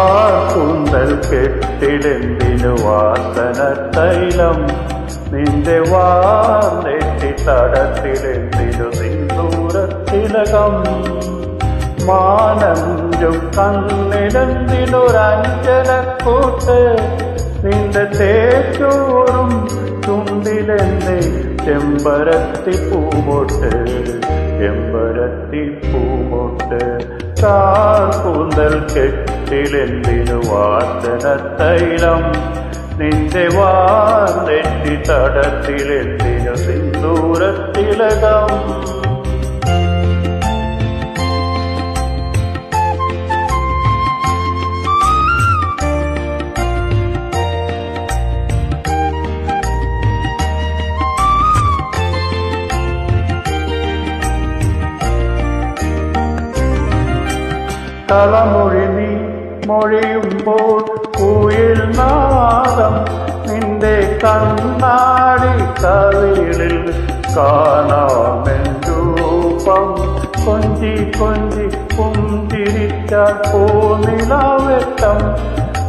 കാർകൂന്തൽ കെട്ടിലെന്തിനു വാസന തൈലം നിന്റെ വാർന്നെറ്റി തടത്തിലെന്തിനു സിന്ദൂരത്തിലകം മാനഞ്ചും കണ്ണിലെന്തിനൊരഞ്ജനക്കൂട്ട് നിന്റെ തേച്ചോറും ചുണ്ടിലെന്നെ ചെമ്പരത്തി പൂമൊട്ട് കാർകൂന്തൽ കെട്ടിലെന്തിനു വാസന തൈലം നിന്റെ വാർന്നെറ്റി തടത്തിലെന്തിനു സിന്ദൂരത്തിലകം കളമൊഴി നീ മൊഴിയുമ്പോൾ കുയിൽ നാദം നിന്റെ കണ്ണാടി കവിളിൽ കാണാമെൻ രൂപം കൊഞ്ചി കൊഞ്ചി പുഞ്ചിരിച്ചാൽ പോനിലാവെട്ടം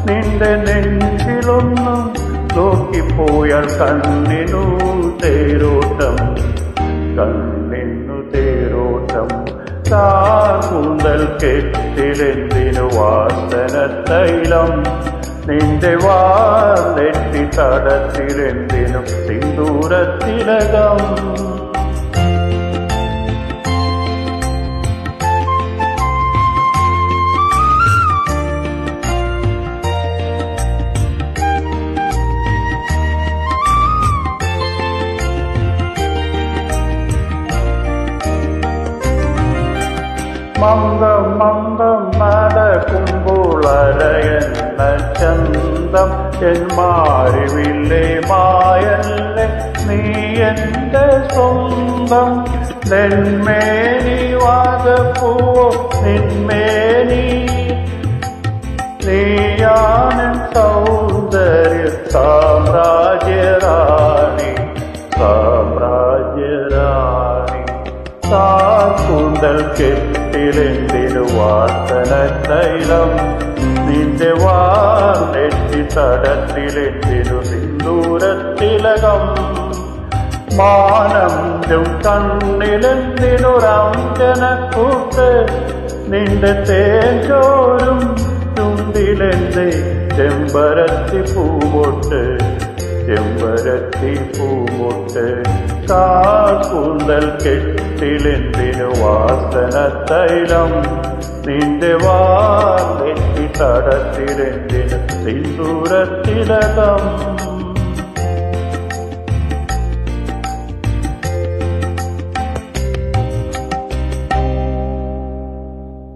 നിന്റെ നെഞ്ചിലൊന്നും നോക്കിപ്പോയാൽ കണ്ണിനു തേരോട്ടം കാർകൂന്തൽ കെട്ടിലെന്തിനു വാസന തൈലം നിന്റെ വാർന്നെറ്റി തടത്തിലെന്തിനു സിന്ദൂരത്തിലകം മന്ദം നടക്കുമ്പോൾ അരയെന്ന ചന്തം എൻ മാറിവില്ലേ മായല്ലേ നീ എന്റെ സ്വന്തം നെന്മേനി വാഗപ്പൂവോ നിന്മേനി നീയാനൻ സൗന്ദര്യ സാമ്രാജ്യറാണി കാർകൂന്തൽ കെട്ടിലെന്തിനു വാസന തൈലം നിന്റെ വാർന്നെറ്റി തടത്തിലെന്തിനു സിന്ദൂരത്തിലകം മാനഞ്ചും കണ്ണിലെന്തിനൊരഞ്ജനക്കൂട്ട് നിന്റെ തേജോരും ചുണ്ടിലെന്റെ ചെമ്പരത്തി പൂമൊട്ട് കാർകൂന്തൽ കെട്ടിലെന്തിനു വാസന തൈലം നിന്റെ വാർന്നെറ്റി തടത്തിലെന്തിനു സിന്ദൂരത്തിലകം